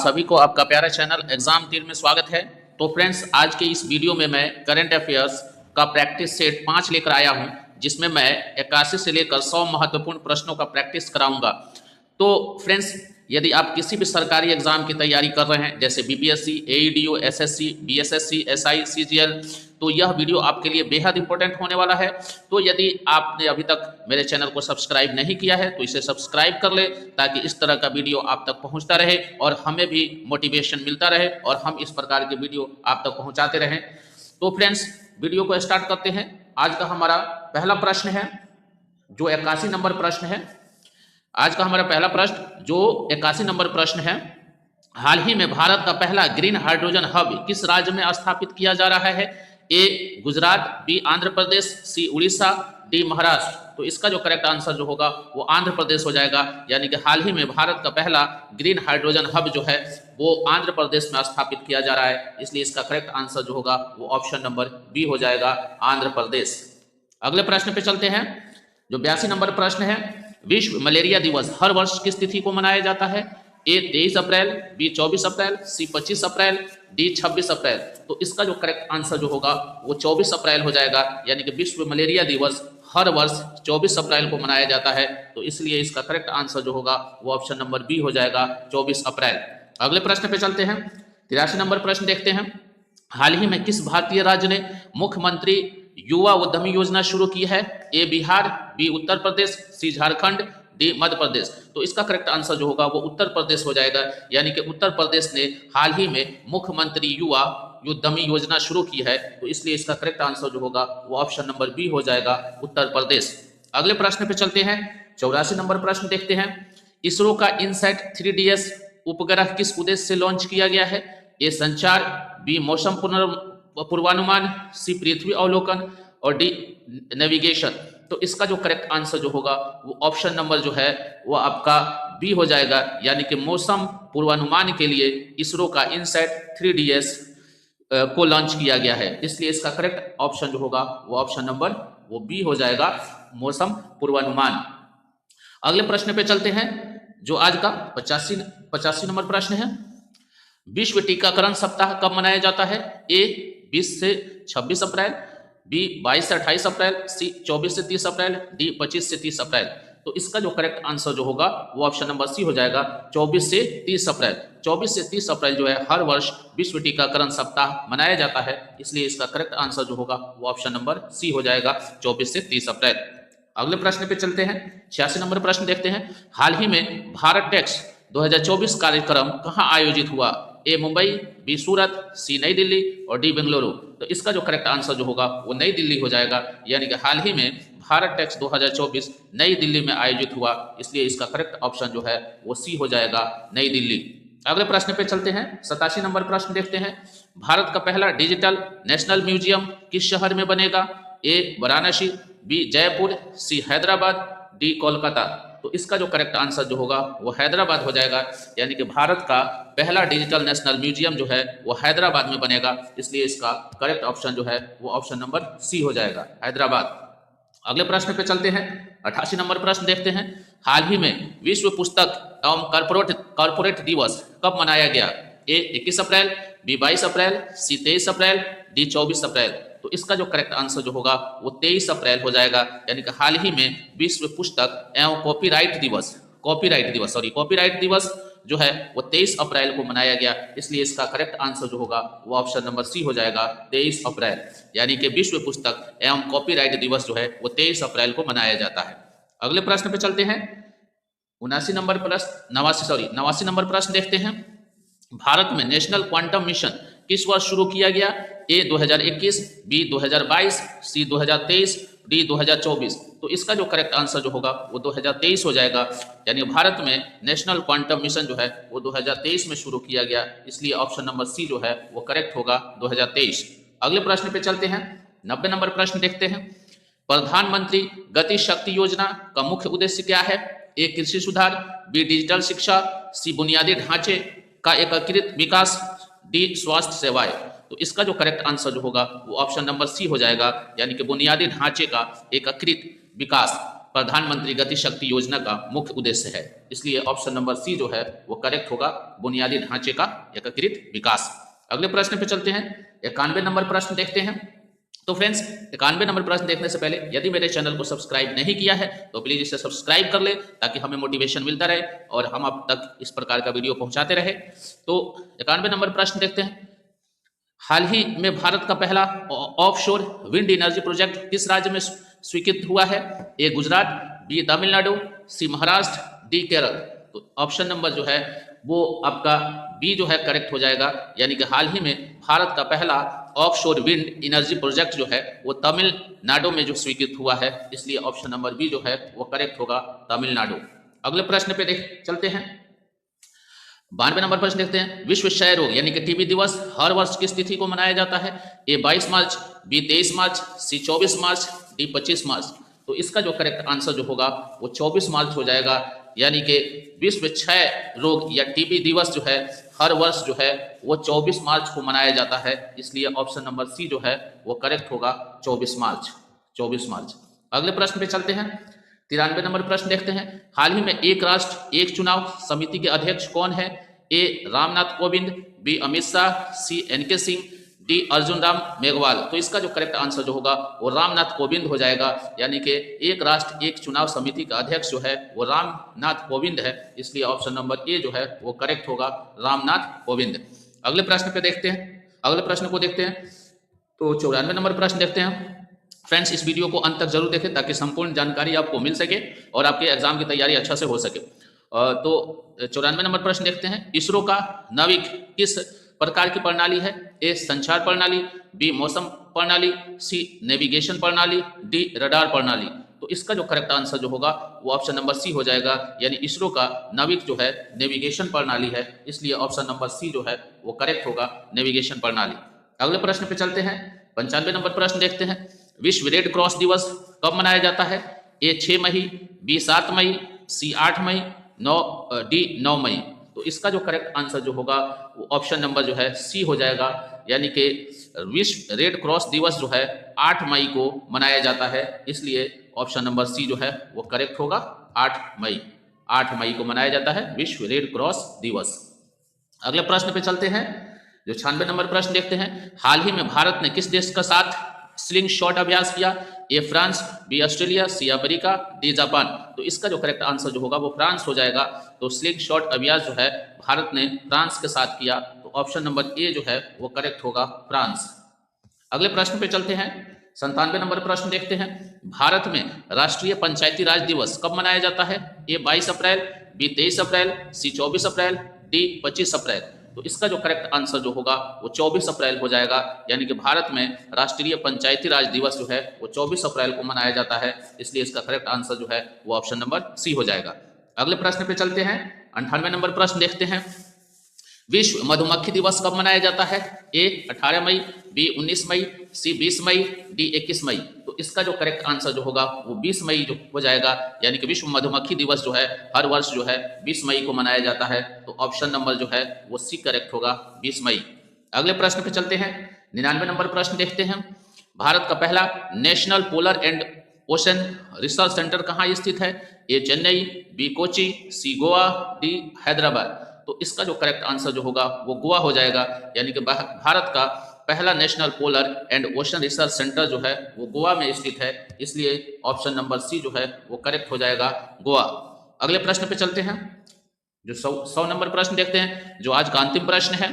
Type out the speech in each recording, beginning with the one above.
सभी को आपका प्यारा चैनल एग्जाम तीर में स्वागत है। तो फ्रेंड्स, आज के इस वीडियो में मैं करंट अफेयर्स का प्रैक्टिस सेट 5 लेकर आया हूं, जिसमें मैं 81 से लेकर 100 महत्वपूर्ण प्रश्नों का प्रैक्टिस कराऊंगा। तो फ्रेंड्स, यदि आप किसी भी सरकारी एग्जाम की तैयारी कर रहे हैं, जैसे BPSC, AEDO, SSC, BSSC, SI, CGL, तो यह वीडियो आपके लिए बेहद इंपॉर्टेंट होने वाला है। तो यदि आपने अभी तक मेरे चैनल को सब्सक्राइब नहीं किया है तो इसे सब्सक्राइब कर ले, ताकि इस तरह का वीडियो आप तक पहुंचता रहे और हमें भी मोटिवेशन मिलता रहे और हम इस प्रकार के वीडियो आप तक पहुंचाते रहें। तो फ्रेंड्स, वीडियो को स्टार्ट करते हैं। आज का हमारा पहला प्रश्न है, जो 81 नंबर प्रश्न है। आज का हमारा पहला प्रश्न जो 81 नंबर प्रश्न है, हाल ही में भारत का पहला ग्रीन हाइड्रोजन हब किस राज्य में स्थापित किया जा रहा है? ए गुजरात, बी आंध्र प्रदेश, सी उड़ीसा, डी महाराष्ट्र। तो इसका जो करेक्ट आंसर जो होगा वो आंध्र प्रदेश हो जाएगा। यानी कि हाल ही में भारत का पहला ग्रीन हाइड्रोजन हब जो है वो आंध्र प्रदेश में स्थापित किया जा रहा है, इसलिए इसका करेक्ट आंसर जो होगा वो ऑप्शन नंबर बी हो जाएगा, आंध्र प्रदेश। अगले प्रश्न पे चलते हैं, जो 82 नंबर प्रश्न है। विश्व मलेरिया दिवस हर वर्ष किस तिथि को मनाया जाता है? ए 23 अप्रैल, बी 24 अप्रैल, सी 25 अप्रैल, डी 26 अप्रैल। तो इसका जो करेक्ट आंसर जो होगा वो 24 अप्रैल हो जाएगा। यानी कि विश्व मलेरिया दिवस हर वर्ष 24 अप्रैल को मनाया जाता है, तो इसलिए इसका करेक्ट आंसर जो होगा वो ऑप्शन नंबर बी हो जाएगा, 24 अप्रैल। अगले प्रश्न पे चलते हैं, 83 नंबर प्रश्न देखते हैं। हाल ही में किस भारतीय राज्य ने मुख्यमंत्री युवा उद्यमी योजना शुरू की है? ए बिहार, बी उत्तर प्रदेश, सी झारखंड, डी मध्य प्रदेश। तो इसका करेक्ट आंसर जो होगा वो उत्तर प्रदेश हो जाएगा। यानी कि उत्तर प्रदेश ने हाल ही में मुख्यमंत्री युवा उद्यमी योजना शुरू की है, तो इसलिए इसका करेक्ट आंसर जो होगा वो ऑप्शन नंबर बी हो जाएगा, उत्तर प्रदेश। अगले प्रश्न पे चलते हैं, 84 नंबर प्रश्न देखते हैं। इसरो का इनसैट 3DS उपग्रह किस उद्देश्य से लॉन्च किया गया है? ए संचार, बी मौसम पूर्वानुमान, सी पृथ्वी अवलोकन और डी नेविगेशन। तो इसका जो करेक्ट आंसर जो होगा वो ऑप्शन नंबर जो है वो आपका बी हो जाएगा। यानी कि मौसम पूर्वानुमान के लिए इसरो का इनसैट 3DS को लॉन्च किया गया है, इसलिए इसका करेक्ट ऑप्शन जो होगा वो ऑप्शन नंबर वो बी हो जाएगा, मौसम पूर्वानुमान। अगले प्रश्न पे चलते हैं, जो आज का 85 नंबर प्रश्न है। विश्व टीकाकरण सप्ताह कब मनाया जाता है? ए 20 से 26 अप्रैल, बी 22 से 28 अप्रैल, सी 24 से 30 अप्रैल, डी 25 से 30 अप्रैल। तो इसका जो करेक्ट आंसर जो होगा वो ऑप्शन नंबर सी हो जाएगा, 24 से 30 अप्रैल। 24 से 30 अप्रैल जो है हर वर्ष विश्व टीकाकरण सप्ताह मनाया जाता है, इसलिए इसका करेक्ट आंसर जो होगा वो ऑप्शन नंबर सी हो जाएगा, 24 से 30 अप्रैल। अगले प्रश्न पे चलते हैं, 86 नंबर प्रश्न देखते हैं। हाल ही में भारत टेक्स 2024 कार्यक्रम कहाँ आयोजित हुआ? ए मुंबई, बी सूरत, सी नई दिल्ली और डी बेंगलुरु। तो इसका जो करेक्ट आंसर जो होगा वो नई दिल्ली हो जाएगा। यानी कि हाल ही में भारत टेक्स 2024 नई दिल्ली में आयोजित हुआ, इसलिए इसका करेक्ट ऑप्शन जो है वो सी हो जाएगा, नई दिल्ली। अगले प्रश्न पे चलते हैं, 87 नंबर प्रश्न देखते हैं। भारत का पहला डिजिटल नेशनल म्यूजियम किस शहर में बनेगा? ए वाराणसी, बी जयपुर, सी हैदराबाद, डी कोलकाता। तो इसका जो करेक्ट आंसर जो होगा वो हैदराबाद हो जाएगा। यानी कि भारत का पहला डिजिटल नेशनल म्यूजियम जो है वो हैदराबाद में बनेगा, इसलिए इसका करेक्ट ऑप्शन जो है वो ऑप्शन नंबर सी हो जाएगा, हैदराबाद। अगले प्रश्न पे चलते हैं, 88 नंबर प्रश्न देखते हैं। हाल ही में विश्व पुस्तक एवं कॉर्पोरेट दिवस कब मनाया गया? ए 21 अप्रैल, बी 22 अप्रैल, सी 23 अप्रैल, डी 24 अप्रैल। तो इसका जो करेक्ट आंसर जो होगा वो 23 अप्रैल हो जाएगा। यानी कि हाल ही में विश्व पुस्तक एवं कॉपीराइट दिवस जो है वो 23 अप्रैल को मनाया गया, इसलिए इसका करेक्ट आंसर जो होगा वो ऑप्शन नंबर सी हो जाएगा, 23 अप्रैल। यानी कि विश्व पुस्तक एवं कॉपीराइट दिवस जो है वो 23 अप्रैल को मनाया जाता है। अगले प्रश्न पे चलते हैं, 89 नंबर प्रश्न देखते हैं। भारत में नेशनल क्वांटम मिशन किस वर्ष शुरू किया गया? ए 2021, बी 2022, सी 2023, डी 2024। तो इसका जो करेक्ट आंसर जो होगा वो 2023 हो जाएगा। यानी भारत में नेशनल क्वांटम मिशन जो है वो 2023 में शुरू किया गया, इसलिए ऑप्शन नंबर सी जो है वो करेक्ट होगा, 2023। अगले प्रश्न पे चलते हैं, 90 नंबर प्रश्न देखते हैं। प्रधानमंत्री गति शक्ति योजना का मुख्य उद्देश्य क्या है? ए कृषि सुधार, बी डिजिटल शिक्षा, सी बुनियादी ढांचे का एकीकृत विकास, डी स्वास्थ्य सेवाएं। तो इसका जो करेक्ट आंसर जो होगा वो ऑप्शन नंबर सी हो जाएगा, यानी कि बुनियादी ढांचे का एकीकृत विकास। प्रधानमंत्री गति शक्ति योजना का मुख्य उद्देश्य है। इसलिए ऑप्शन नंबर सी जो है वो करेक्ट होगा, बुनियादी ढांचे का एकीकृत विकास। अगले प्रश्न पे चलते हैं। 91 नंबर प्रश्न देखते हैं। तो फ्रेंड्स 91 नंबर प्रश्न देखने से पहले यदि मेरे चैनल को सब्सक्राइब नहीं किया है तो प्लीज इसे सब्सक्राइब कर ले, ताकि हमें मोटिवेशन मिलता रहे और हम आप तक इस प्रकार का वीडियो पहुंचाते रहे। तो 91 नंबर प्रश्न देखते हैं। हाल ही में भारत का पहला ऑफशोर विंड एनर्जी प्रोजेक्ट किस राज्य में स्वीकृत हुआ है? ए गुजरात, बी तमिलनाडु, सी महाराष्ट्र, डी केरल। तो ऑप्शन नंबर जो है वो आपका बी जो है करेक्ट हो जाएगा, यानी कि हाल ही में भारत का पहला ऑफशोर विंड एनर्जी प्रोजेक्ट जो है वो तमिलनाडु में जो स्वीकृत हुआ है, इसलिए ऑप्शन नंबर बी जो है वो करेक्ट होगा, तमिलनाडु। अगले प्रश्न पे देख चलते हैं। 92 नंबर प्रश्न देखते हैं। विश्व क्षय रोग यानी कि टीबी दिवस हर वर्ष किस तिथि को मनाया जाता है? ए 22 मार्च, बी 23 मार्च, सी 24 मार्च, डी 25 मार्च। तो इसका जो करेक्ट आंसर जो होगा वो 24 मार्च हो जाएगा, यानी कि विश्व क्षय रोग या टीबी दिवस जो है हर वर्ष जो है वो 24 मार्च को मनाया जाता है, इसलिए ऑप्शन नंबर सी जो है वो करेक्ट होगा, 24 मार्च। 24 मार्च। अगले प्रश्न पे चलते हैं। 93 नंबर प्रश्न देखते हैं। हाल ही में एक राष्ट्र एक चुनाव समिति के अध्यक्ष कौन है? ए रामनाथ कोविंद, बी अमित शाह, सी एनके सिंह, डी अर्जुन राम मेघवाल। तो इसका जो करेक्ट आंसर जो होगा वो रामनाथ कोविंद हो जाएगा, यानी कि एक राष्ट्र एक चुनाव समिति का अध्यक्ष जो है वो रामनाथ कोविंद है, इसलिए ऑप्शन नंबर ए जो है वो करेक्ट होगा, रामनाथ कोविंद। अगले प्रश्न पे देखते हैं। अगले प्रश्न को देखते हैं। तो 94 नंबर प्रश्न देखते हैं। फ्रेंड्स इस वीडियो को अंत तक जरूर देखें ताकि संपूर्ण जानकारी आपको मिल सके और आपके एग्जाम की तैयारी अच्छा से हो सके। तो 94 नंबर प्रश्न देखते हैं। इसरो का नाविक किस प्रकार की प्रणाली है? ए संचार प्रणाली, बी मौसम प्रणाली, सी नेविगेशन प्रणाली, डी रडार प्रणाली। तो इसका जो करेक्ट आंसर जो होगा वो ऑप्शन नंबर सी हो जाएगा, यानी इसरो का नाविक जो है नेविगेशन प्रणाली है, इसलिए ऑप्शन नंबर सी जो है वो करेक्ट होगा, नेविगेशन प्रणाली। अगले प्रश्न पे चलते हैं। 95 नंबर प्रश्न देखते हैं। विश्व रेड क्रॉस दिवस कब मनाया जाता है? ए 6 मई, बी 7 मई, सी 8 मई, डी 9 मई। तो इसका जो करेक्ट आंसर जो होगा वो ऑप्शन नंबर जो है सी हो जाएगा, यानी कि विश्व रेड क्रॉस दिवस जो है 8 मई को मनाया जाता है, इसलिए ऑप्शन नंबर सी जो है वो करेक्ट होगा, 8 मई। 8 मई को मनाया जाता है विश्व रेड क्रॉस दिवस। अगले प्रश्न पे चलते हैं। जो 96 नंबर प्रश्न देखते हैं। हाल ही में भारत ने किस देश का साथ स्लिंग शॉट अभ्यास किया? A France, B Australia, C America, D Japan. तो इसका जो करेक्ट आंसर जो होगा वो फ्रांस हो जाएगा। तो स्लिंग शॉट अभ्यास जो है भारत ने फ्रांस के साथ किया, तो ऑप्शन नंबर ए जो है वो करेक्ट होगा, फ्रांस। अगले प्रश्न पे चलते हैं। 97 नंबर प्रश्न देखते हैं। भारत में राष्ट्रीय पंचायती राज दिवस कब मनाया जाता है? ए 22 अप्रैल, बी 23 अप्रैल, सी 24 अप्रैल, डी 25 अप्रैल। तो इसका जो करेक्ट आंसर जो होगा वो 24 अप्रैल हो जाएगा, यानी कि भारत में राष्ट्रीय पंचायती राज दिवस जो है वो 24 अप्रैल को मनाया जाता है, इसलिए इसका करेक्ट आंसर जो है वो ऑप्शन नंबर सी हो जाएगा। अगले प्रश्न पे चलते हैं। 98 नंबर प्रश्न देखते हैं। विश्व मधुमक्खी दिवस कब मनाया जाता है? ए 18 मई, बी 19 मई, सी 20 मई, डी 21 मई। तो इसका जो करेक्ट आंसर जो होगा वो 20 मई जो हो जाएगा, यानी कि विश्व मधुमक्खी दिवस जो है हर वर्ष जो है 20 मई को मनाया जाता है, तो ऑप्शन नंबर जो है वो सी करेक्ट होगा, 20 मई। अगले प्रश्न पे चलते हैं। 99 नंबर प्रश्न देखते हैं। भारत का पहला national polar and ocean research centre कहाँ स्थित है? ए चेन्नई, बी कोची, सी गोवा, डी हैदराबाद। तो इसका जो करेक्ट आंसर जो होगा वो गोवा हो जाएगा, यानी कि भारत का पहला national polar and ocean research centre जो है वो गोवा में स्थित है, इसलिए ऑप्शन नंबर सी जो है वो करेक्ट हो जाएगा, गोवा। अगले प्रश्न पे चलते हैं। जो 100 नंबर प्रश्न देखते हैं, जो आज का अंतिम प्रश्न है।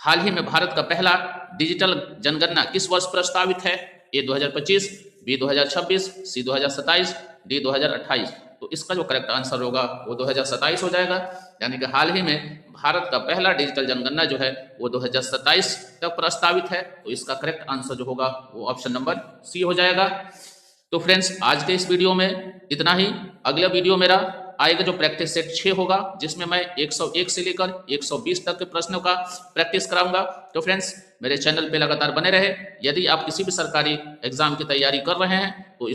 हाल ही में भारत का पहला डिजिटल जनगणना किस वर्ष प्रस्तावित है? ए 2025, बी 2026, सी 2027, डी 2028। तो इसका जो करेक्ट आंसर होगा वो 2027 हो जाएगा, यानी कि हाल ही में भारत का पहला डिजिटल जनगणना जो है वो 2027 तक प्रस्तावित है, तो इसका करेक्ट आंसर जो होगा वो ऑप्शन नंबर सी हो जाएगा। तो फ्रेंड्स आज के इस वीडियो में इतना ही। अगला वीडियो मेरा आएगा जो प्रैक्टिस सेट 6 होगा, जिसमें मैं 101 से लेकर 120 तक के प्रश्नों का प्रैक्टिस कराऊंगा। तो फ्रेंड्स मेरे चैनल पे लगातार बने रहे। यदि आप किसी भी सरकारी एग्जाम की तैयारी कर रहे हैं तो